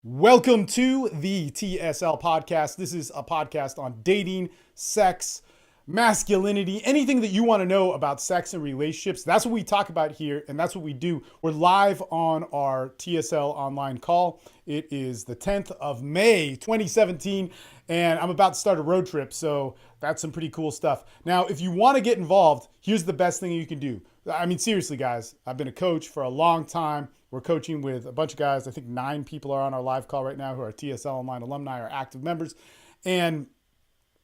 Welcome to the TSL podcast. This is a podcast on dating, sex, masculinity, anything that you want to know about sex and relationships. That's what we talk about here, and that's what we do. We're live on our TSL online call. It is the 10th of May, 2017, and I'm about to start a road trip, so that's some pretty cool stuff. Now, if you want to get involved, here's the best thing you can do. I mean, seriously, guys, I've been a coach for a long time. We're coaching with a bunch of guys. I think 9 people are on our live call right now who are TSL Online alumni or active members. And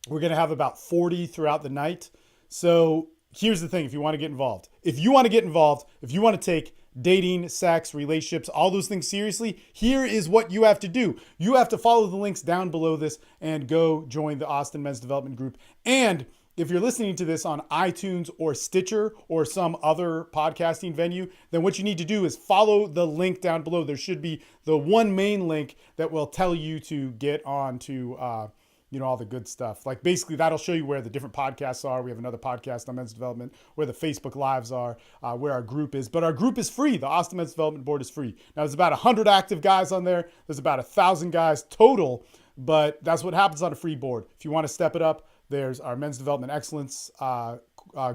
we're going to have about 40 throughout the night. So here's the thing. If you want to get involved, if you want to take dating, sex, relationships, all those things seriously, here is what you have to do. You have to follow the links down below this and go join the Austin Men's Development Group. And if you're listening to this on iTunes or Stitcher or some other podcasting venue, then what you need to do is follow the link down below. There should be the one main link that will tell you to get on to, all the good stuff. Like basically that'll show you where the different podcasts are. We have another podcast on men's development, where the Facebook lives are, where our group is. But our group is free. The Austin Men's Development Board is free. Now there's about 100 active guys on there. There's about 1,000 guys total, but that's what happens on a free board. If you want to step it up, there's our Men's Development Excellence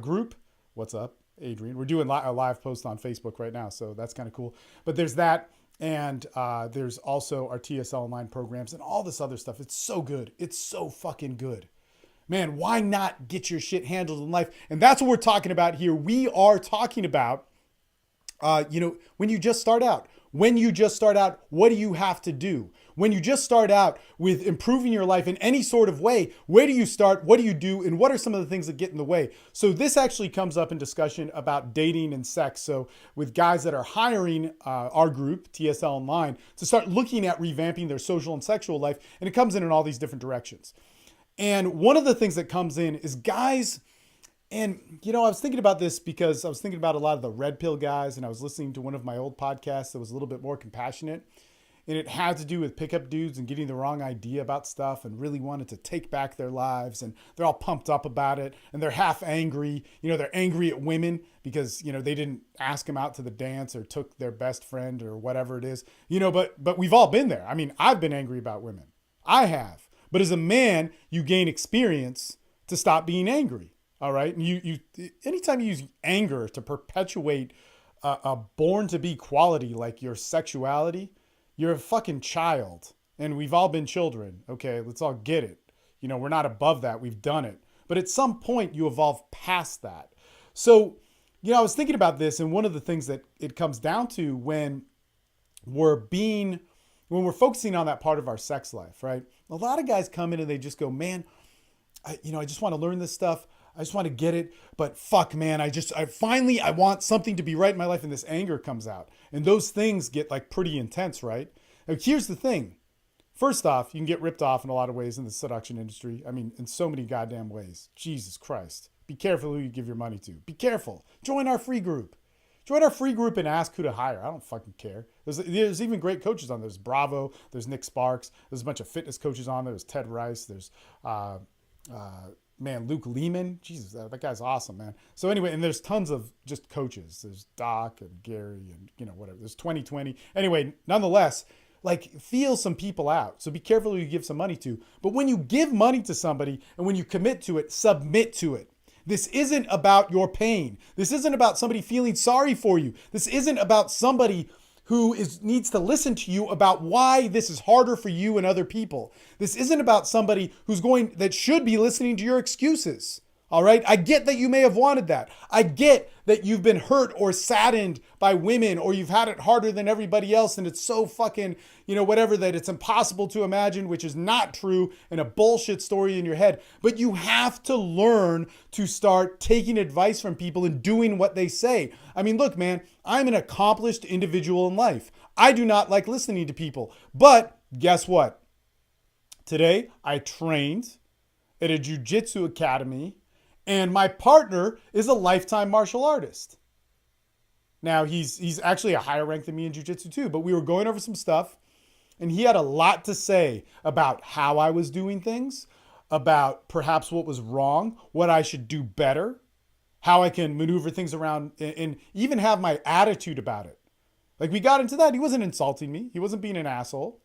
group. What's up, Adrian? We're doing a live post on Facebook right now, so that's kind of cool. But there's that, and there's also our TSL Online programs and all this other stuff. It's so good. It's so fucking good. Man, why not get your shit handled in life? And that's what we're talking about here. We are talking about, when you just start out. When you just start out, what do you have to do? When you just start out with improving your life in any sort of way, where do you start? What do you do? And what are some of the things that get in the way? So this actually comes up in discussion about dating and sex. So with guys that are hiring our group, TSL Online, to start looking at revamping their social and sexual life. And it comes in all these different directions. And one of the things that comes in is guys. And, I was thinking about this because I was thinking about a lot of the red pill guys, and I was listening to one of my old podcasts that was a little bit more compassionate. And it had to do with pickup dudes and getting the wrong idea about stuff and really wanted to take back their lives. And they're all pumped up about it. And they're half angry. They're angry at women because, they didn't ask them out to the dance or took their best friend or whatever it is. But we've all been there. I mean, I've been angry about women. I have. But as a man, you gain experience to stop being angry. All right. And you anytime you use anger to perpetuate a born to be quality like your sexuality, you're a fucking child. And we've all been children. Okay. Let's all get it. We're not above that. We've done it. But at some point you evolve past that. So, I was thinking about this, and one of the things that it comes down to when we're focusing on that part of our sex life, right? A lot of guys come in and they just go, man, I just want to learn this stuff. I just want to get it, but fuck, man, I want something to be right in my life, and this anger comes out. And those things get like pretty intense, right? Now, here's the thing. First off, you can get ripped off in a lot of ways in the seduction industry. I mean, in so many goddamn ways. Jesus Christ. Be careful who you give your money to. Be careful. Join our free group. Join our free group and ask who to hire. I don't fucking care. There's even great coaches on there. There's Bravo. There's Nick Sparks. There's a bunch of fitness coaches on there. There's Ted Rice. There's, Luke Lehman. Jesus, that guy's awesome, man. So anyway, and there's tons of just coaches. There's Doc and Gary and whatever. There's 2020. Anyway, nonetheless, feel some people out. So be careful who you give some money to. But when you give money to somebody and when you commit to it, submit to it. This isn't about your pain. This isn't about somebody feeling sorry for you. This isn't about somebody who needs to listen to you about why this is harder for you and other people. This isn't about somebody that should be listening to your excuses. All right. I get that you may have wanted that. I get that you've been hurt or saddened by women, or you've had it harder than everybody else. And it's so fucking, whatever, that it's impossible to imagine, which is not true, and a bullshit story in your head. But you have to learn to start taking advice from people and doing what they say. I mean, look, man, I'm an accomplished individual in life. I do not like listening to people. But guess what? Today, I trained at a jiu-jitsu academy, and my partner is a lifetime martial artist. Now, he's actually a higher rank than me in jiu-jitsu too, but we were going over some stuff, and he had a lot to say about how I was doing things, about perhaps what was wrong, what I should do better, how I can maneuver things around, and even have my attitude about it. We got into that. He wasn't insulting me. He wasn't being an asshole.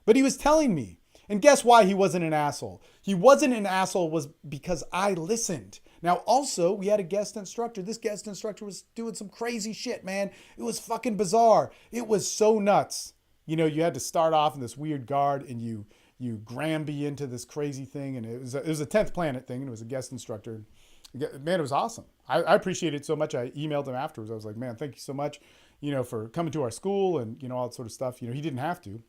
But he was telling me. And guess why he wasn't an asshole? He wasn't an asshole was because I listened. Now, also, we had a guest instructor. This guest instructor was doing some crazy shit, man. It was fucking bizarre. It was so nuts. You know, you had to start off in this weird guard and you Granby into this crazy thing. And it was a 10th planet thing. And it was a guest instructor. Man, it was awesome. I appreciate it so much. I emailed him afterwards. I was like, man, thank you so much, for coming to our school and, all that sort of stuff. He didn't have to.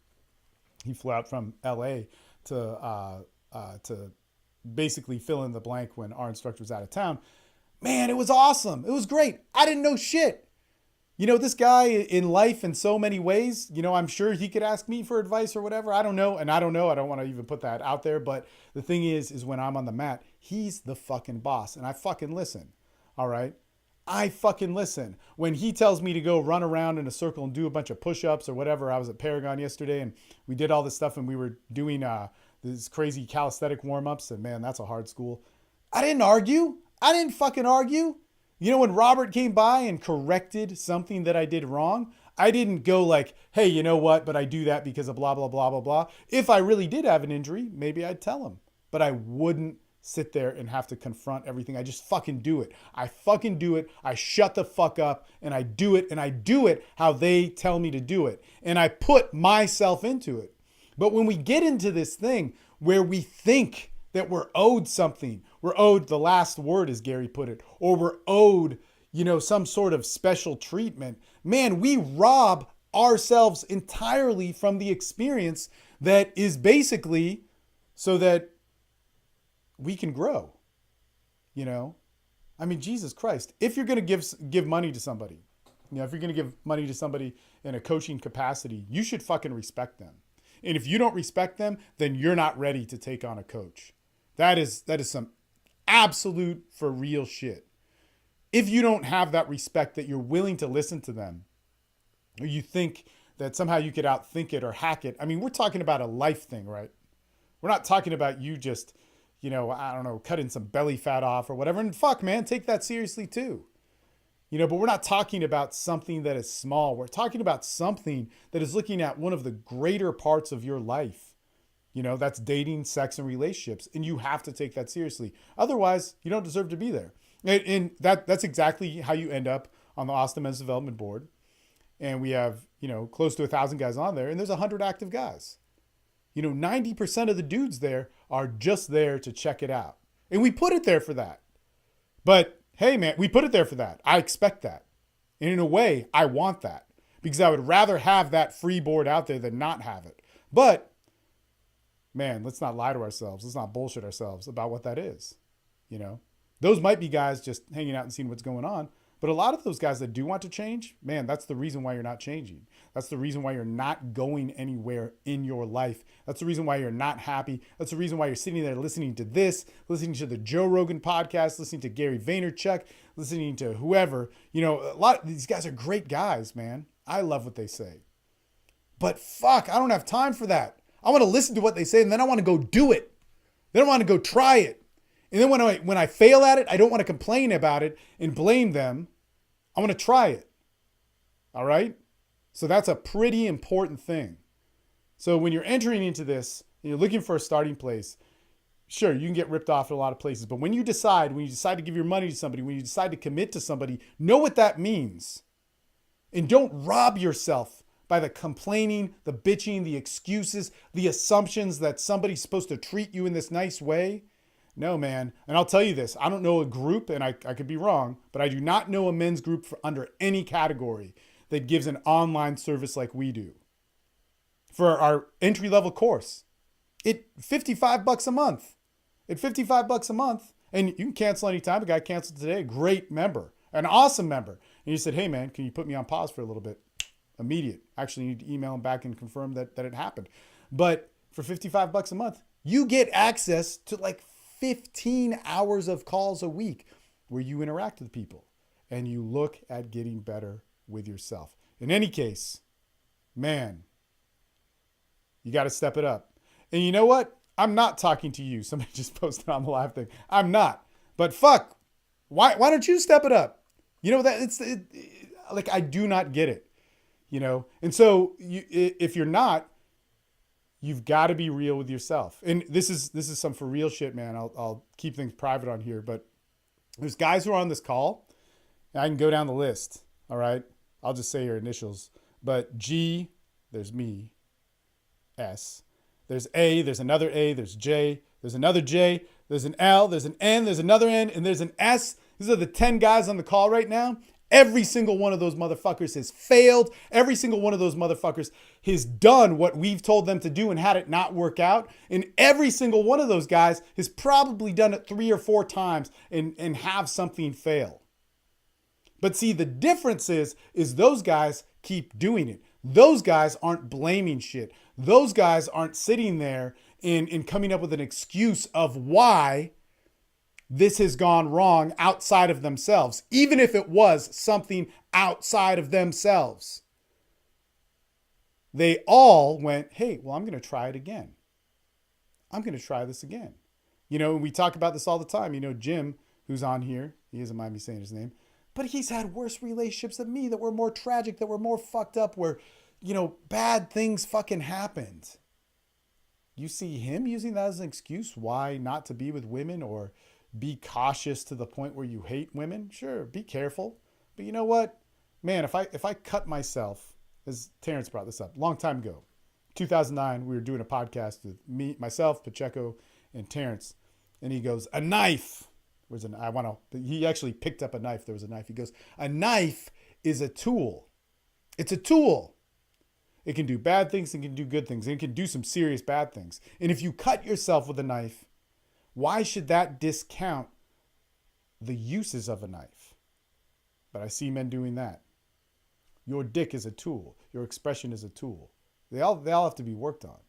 He flew out from LA to basically fill in the blank when our instructor was out of town. Man, it was awesome. It was great. I didn't know shit. This guy in life in so many ways, I'm sure he could ask me for advice or whatever. I don't know. And I don't know. I don't want to even put that out there. But the thing is when I'm on the mat, he's the fucking boss and I fucking listen. All right. I fucking listen. When he tells me to go run around in a circle and do a bunch of push-ups or whatever, I was at Paragon yesterday and we did all this stuff and we were doing these crazy calisthenic warm-ups and man, that's a hard school. I didn't argue. I didn't fucking argue. When Robert came by and corrected something that I did wrong, I didn't go like, hey, you know what? But I do that because of blah, blah, blah, blah, blah. If I really did have an injury, maybe I'd tell him, but I wouldn't sit there and have to confront everything. I just fucking do it. I fucking do it. I shut the fuck up and I do it and I do it how they tell me to do it. And I put myself into it. But when we get into this thing where we think that we're owed something, we're owed the last word as Gary put it, or we're owed, some sort of special treatment, man, we rob ourselves entirely from the experience that is basically so that we can grow, Jesus Christ, if you're going to give money to somebody, if you're going to give money to somebody in a coaching capacity, you should fucking respect them. And if you don't respect them, then you're not ready to take on a coach. That is some absolute for real shit. If you don't have that respect that you're willing to listen to them, or you think that somehow you could outthink it or hack it. We're talking about a life thing, right? We're not talking about you just, cutting some belly fat off or whatever. And fuck, man, take that seriously too. But we're not talking about something that is small. We're talking about something that is looking at one of the greater parts of your life. That's dating, sex, and relationships. And you have to take that seriously. Otherwise, you don't deserve to be there. And that's exactly how you end up on the Austin Men's Development Board. And we have, close to 1,000 guys on there. And there's 100 active guys. 90% of the dudes there are just there to check it out. And we put it there for that. But hey, man, we put it there for that. I expect that. And in a way, I want that because I would rather have that free board out there than not have it. But man, let's not lie to ourselves. Let's not bullshit ourselves about what that is. Those might be guys just hanging out and seeing what's going on. But a lot of those guys that do want to change, man, that's the reason why you're not changing. That's the reason why you're not going anywhere in your life. That's the reason why you're not happy. That's the reason why you're sitting there listening to this, listening to the Joe Rogan podcast, listening to Gary Vaynerchuk, listening to whoever. A lot of these guys are great guys, man. I love what they say. But fuck, I don't have time for that. I want to listen to what they say and then I want to go do it. Then I want to go try it. And then when I fail at it, I don't want to complain about it and blame them. I want to try it. All right? So that's a pretty important thing. So when you're entering into this, and you're looking for a starting place, sure, you can get ripped off in a lot of places. But when you decide to give your money to somebody, when you decide to commit to somebody, know what that means. And don't rob yourself by the complaining, the bitching, the excuses, the assumptions that somebody's supposed to treat you in this nice way. No, man. And I'll tell you this. I don't know a group, and I could be wrong, but I do not know a men's group under any category that gives an online service like we do. For our entry-level course, $55 a month. At $55 a month, and you can cancel anytime. A guy canceled today, a great member, an awesome member. And he said, hey, man, can you put me on pause for a little bit? Immediate. Actually, you need to email him back and confirm that it happened. But for $55 a month, you get access to like 15 hours of calls a week where you interact with people and you look at getting better with yourself. In any case, man, you got to step it up. And you know what? I'm not talking to you. Somebody just posted on the live thing. I'm not. But fuck, why don't you step it up? I do not get it. And so if you're not, You've got to be real with yourself. And this is some for real shit, man. I'll keep things private on here, but there's guys who are on this call. And I can go down the list. All right. I'll just say your initials. But G, there's me. S. There's A, there's another A, there's J, there's another J, there's an L, there's an N, there's another N, and there's an S. These are the 10 guys on the call right now. Every single one of those motherfuckers has failed. Every single one of those motherfuckers has done what we've told them to do and had it not work out. And every single one of those guys has probably done it 3 or 4 times and have something fail. But see, the difference is those guys keep doing it. Those guys aren't blaming shit. Those guys aren't sitting there and coming up with an excuse of why this has gone wrong outside of themselves, even if it was something outside of themselves. They all went, hey, well, I'm going to try it again. I'm going to try this again. You know, we talk about this all the time. You know, Jim, who's on here, he doesn't mind me saying his name, but he's had worse relationships than me that were more tragic, that were more fucked up, where, you know, bad things fucking happened. You see him using that as an excuse why not to be with women or be cautious to the point where you hate women? Sure, be careful. But you know what? Man, if I cut myself, as Terrence brought this up, a long time ago, 2009, we were doing a podcast with me, myself, Pacheco, and Terrence. And he goes, a knife. He actually picked up a knife. There was a knife. He goes, a knife is a tool. It's a tool. It can do bad things. It can do good things. It can do some serious bad things. And if you cut yourself with a knife, why should that discount the uses of a knife? But I see men doing that. Your dick is a tool. Your expression is a tool. They all have to be worked on.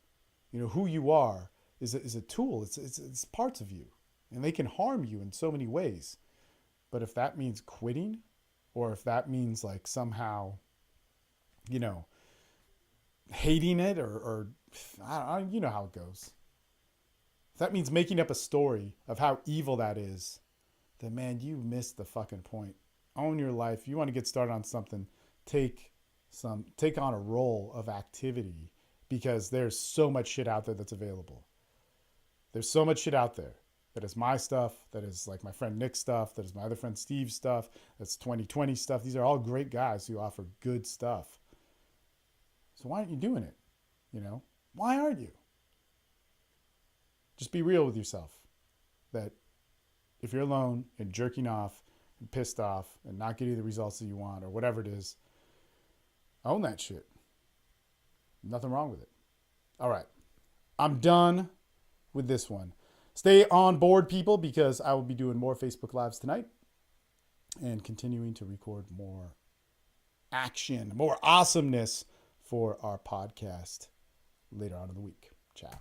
You know, who you are is a tool. It's parts of you. And they can harm you in so many ways. But if that means quitting, or if that means like somehow, you know, hating it, or I don't, you know how it goes. If that means making up a story of how evil that is, then man, you missed the fucking point. Own your life. You want to get started on something, take on a role of activity, because there's so much shit out there that's available. There's so much shit out there. That is my stuff. That is like my friend Nick's stuff. That is my other friend Steve's stuff. That's 2020 stuff. These are all great guys who offer good stuff. So why aren't you doing it? You know, why aren't you? Just be real with yourself. That if you're alone and jerking off and pissed off and not getting the results that you want or whatever it is, own that shit. Nothing wrong with it. All right. I'm done with this one. Stay on board, people, because I will be doing more Facebook Lives tonight and continuing to record more action, more awesomeness for our podcast later on in the week. Ciao.